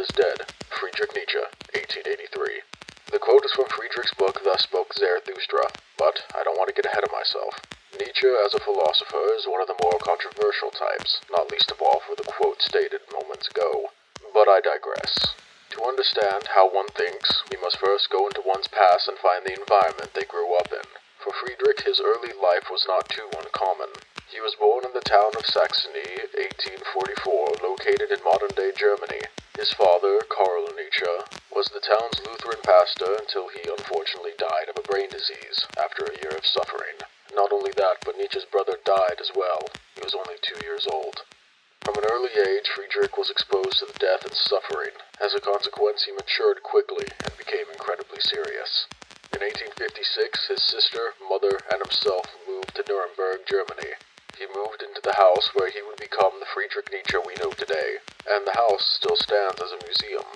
is dead. Friedrich Nietzsche, 1883. The quote is from Friedrich's book, Thus Spoke Zarathustra, but I don't want to get ahead of myself. Nietzsche, as a philosopher, is one of the more controversial types, not least of all for the quote stated moments ago. But I digress. To understand how one thinks, we must first go into one's past and find the environment they grew up in. For Friedrich, his early life was not too uncommon. He was born in the town of Saxony, 1844, located in modern-day Germany. His father, Karl Nietzsche, was the town's Lutheran pastor until he unfortunately died of a brain disease after a year of suffering. Not only that, but Nietzsche's brother died as well. He was only 2 years old. From an early age, Friedrich was exposed to the death and suffering. As a consequence, he matured quickly and became incredibly serious. In 1856, his sister, mother, and himself moved to Nuremberg, Germany. He moved into the house where he would become the Friedrich Nietzsche we know today, and the house still stands as a museum.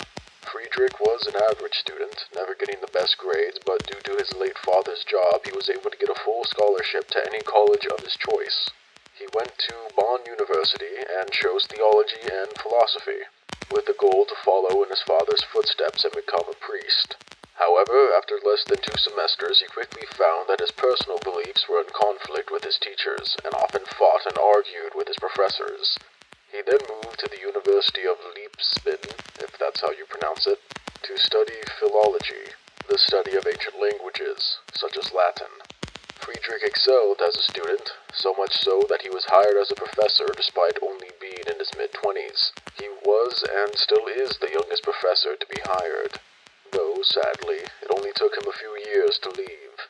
Friedrich was an average student, never getting the best grades, but due to his late father's job, he was able to get a full scholarship to any college of his choice. He went to Bonn University and chose theology and philosophy, with the goal to follow in his father's footsteps and become a priest. However, after less than 2 semesters, he quickly found that his personal beliefs were in conflict with his teachers, and often fought and argued with his professors. He then moved to the University of Leipzig, if that's how you pronounce it, to study philology, the study of ancient languages, such as Latin. Friedrich excelled as a student, so much so that he was hired as a professor despite only being in his mid-20s. He was, and still is, the youngest professor to be hired. Though, sadly, it only took him a few years to leave.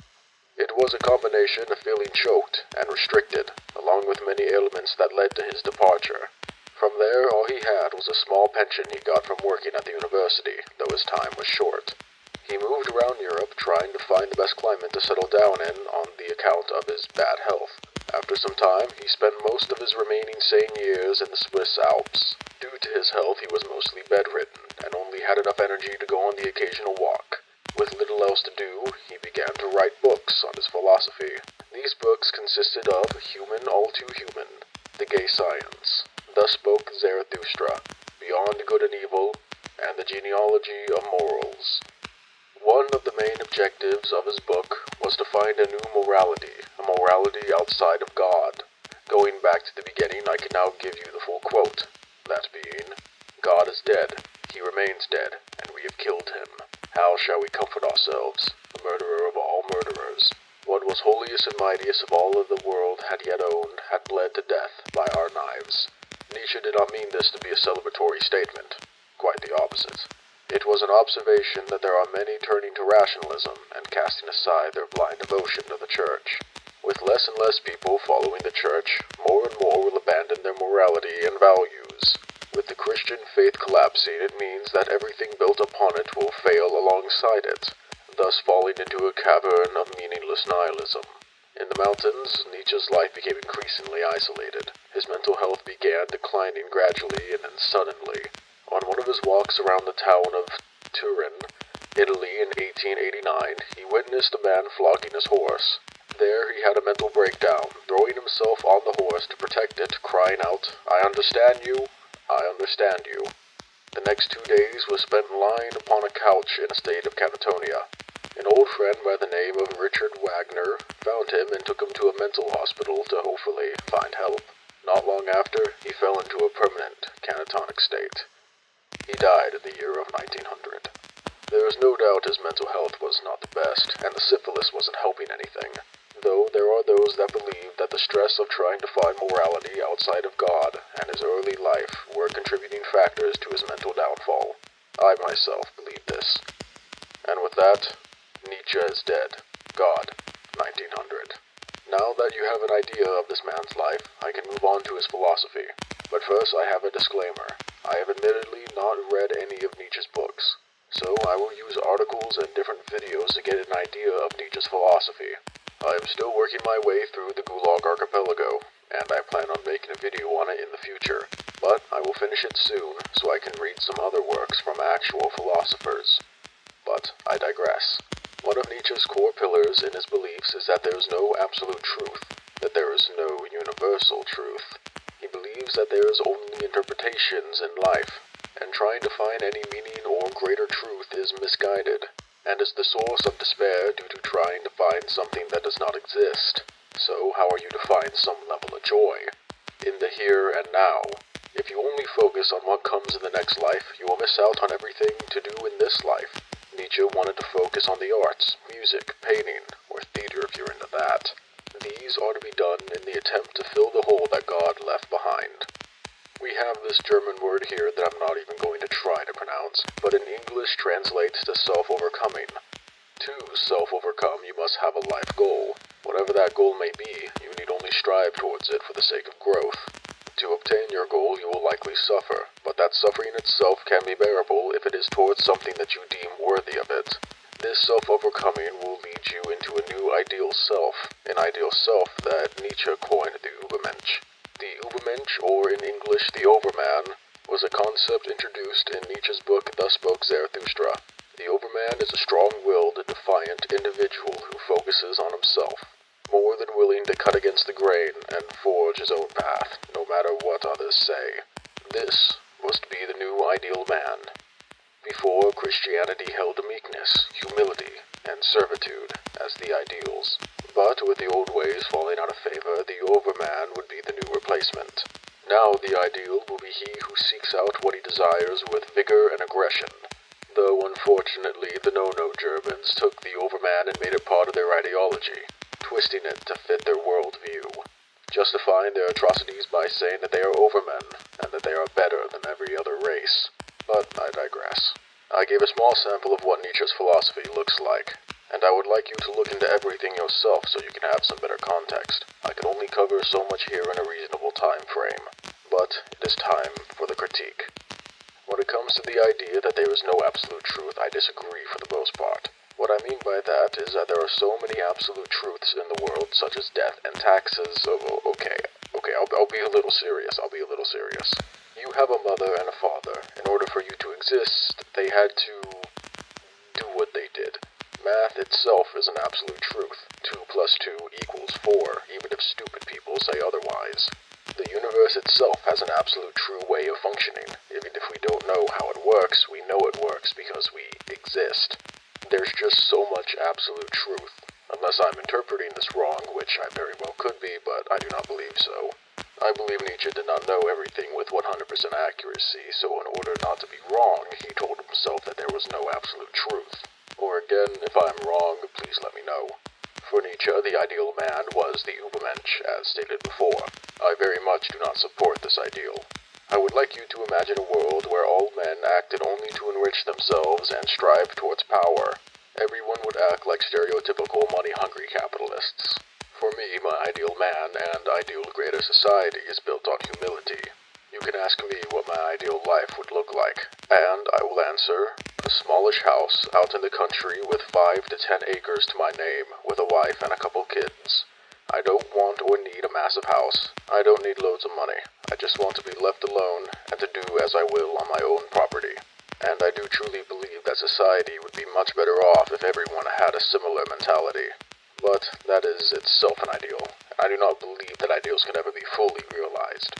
It was a combination of feeling choked and restricted, along with many ailments that led to his departure. From there, all he had was a small pension he got from working at the university, though his time was short. He moved around Europe, trying to find the best climate to settle down in on the account of his bad health. After some time, he spent most of his remaining sane years in the Swiss Alps. Due to his health, he was mostly bedridden, and only had enough energy to go on the occasional walk. With little else to do, he began to write books on his philosophy. These books consisted of Human All Too Human, The Gay Science, Thus Spoke Zarathustra, Beyond Good and Evil, and The Genealogy of Morals. One of the main objectives of his book was to find a new morality, a morality outside of God. Going back to the beginning, I can now give you the full quote, that being, God is dead, he remains dead, and we have killed him. How shall we comfort ourselves, the murderer of all murderers? What was holiest and mightiest of all of the world had yet owned, had bled to death by our knives. Nietzsche did not mean this to be a celebratory statement. Quite the opposite. It was an observation that there are many turning to rationalism and casting aside their blind devotion to the church. With less and less people following the church, more and more will abandon their morality and values. With the Christian faith collapsing, it means that everything built upon it will fail alongside it, thus falling into a cavern of meaningless nihilism. In the mountains, Nietzsche's life became increasingly isolated. His mental health began declining gradually and then suddenly. On one of his walks around the town of Turin, Italy in 1889, he witnessed a man flogging his horse. There he had a mental breakdown, throwing himself on the horse to protect it, crying out, "I understand you, I understand you." The next 2 days was spent lying upon a couch in a state of catatonia. An old friend by the name of Richard Wagner found him and took him to a mental hospital to hopefully find help. Not long after, he fell into a permanent catatonic state. He died in the year of 1900. There is no doubt his mental health was not the best, and the syphilis wasn't helping anything, though there are those that believe that the stress of trying to find morality outside of God and his early life were contributing factors to his mental downfall. I myself believe this. And with that, Nietzsche is dead. God, 1900. Now that you have an idea of this man's life, I can move on to his philosophy. But first I have a disclaimer. I have admittedly not read any of Nietzsche's books, so I will use articles and different videos to get an idea of Nietzsche's philosophy. I am still working my way through the Gulag Archipelago, and I plan on making a video on it in the future, but I will finish it soon so I can read some other works from actual philosophers. But I digress. One of Nietzsche's core pillars in his beliefs is that there is no absolute truth, that there is no universal truth. He believes that there is only interpretations in life. and trying to find any meaning or greater truth is misguided, and is the source of despair due to trying to find something that does not exist. So how are you to find some level of joy? In the here and now. If you only focus on what comes in the next life, you will miss out on everything to do in this life. Nietzsche wanted to focus on the arts, music, painting, or theater if you're into that. These are to be done in the attempt to fill the hole that God left behind. We have this German word here that I'm not even going to try to pronounce, but in English translates to self-overcoming. To self-overcome, you must have a life goal. Whatever that goal may be, you need only strive towards it for the sake of growth. To obtain your goal, you will likely suffer, but that suffering itself can be bearable if it is towards something that you deem worthy of it. This self-overcoming will lead you into a new ideal self, an ideal self that Nietzsche coined the uEmf. The uEmf, or in English the overman, was a concept introduced in Nietzsche's book Thus Spoke Zarathustra. The overman is a strong-willed, defiant individual who focuses on himself, more than willing to cut against the grain and forge his own path, no matter what others say. This was to be the new ideal man. Before, Christianity held meekness, humility, and servitude as the ideals. But with the old ways falling out of favor, the overman would be the new replacement. Now the ideal will be he who seeks out what he desires with vigor and aggression. Though unfortunately the no-no Germans took the overman and made it part of their ideology, twisting it to fit their worldview, justifying their atrocities by saying that they are overmen, and that they are better than every other race. But I digress. I gave a small sample of what Nietzsche's philosophy looks like, and I would like you to look into everything yourself so you can have some better context. I can only cover so much here in a reasonable time frame, but it is time for the critique. When it comes to the idea that there is no absolute truth, I disagree for the most part. What I mean by that is that there are so many absolute truths in the world, such as death and taxes. I'll be a little serious. You have a mother and a father. In order for you to exist, they had to do what they did. Math itself is an absolute truth. 2 + 2 = 4, even if stupid people say otherwise. The universe itself has an absolute true way of functioning. Even if we don't know how it works, we know it works because we exist. There's just so much absolute truth. Unless I'm interpreting this wrong, which I very well could be, but I do not believe so. I believe Nietzsche did not know everything with 100% accuracy, so in order not to be wrong, he told himself that there was no absolute truth. Or again, if I'm wrong, please let me know. For Nietzsche, the ideal man was the uEmf, as stated before. I very much do not support this ideal. I would like you to imagine a world where all men acted only to enrich themselves and strive towards power. Everyone would act like stereotypical money-hungry capitalists. For me, my ideal man and ideal greater society is built on humility. You can ask me what my ideal life would look like, and I will answer, a smallish house out in the country with 5 to 10 acres to my name, with a wife and a couple kids. I don't want or need a massive house. I don't need loads of money. I just want to be left alone and to do as I will on my own property. And I do truly believe that society would be much better off if everyone had a similar mentality. But that is itself an ideal. I do not believe that ideals can ever be fully realized.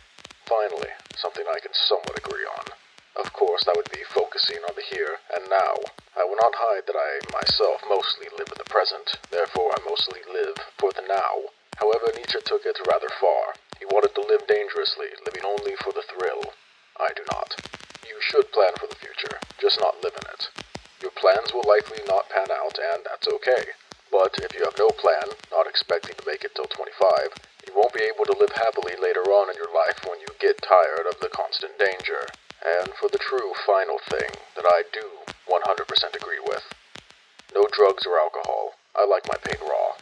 Finally, something I can somewhat agree on. Of course, that would be focusing on the here and now. I will not hide that I myself mostly live in the present, therefore I mostly live for the now. However, Nietzsche took it rather far. He wanted to live dangerously, living only for the thrill. I do not. You should plan for the future, just not live in it. Your plans will likely not pan out, and that's okay. But if you have no plan, not expecting to make it till 25, you won't be able to live happily later on in your life when you get tired of the constant danger. And for the true final thing that I do 100% agree with. No drugs or alcohol. I like my pain raw.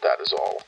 That is all.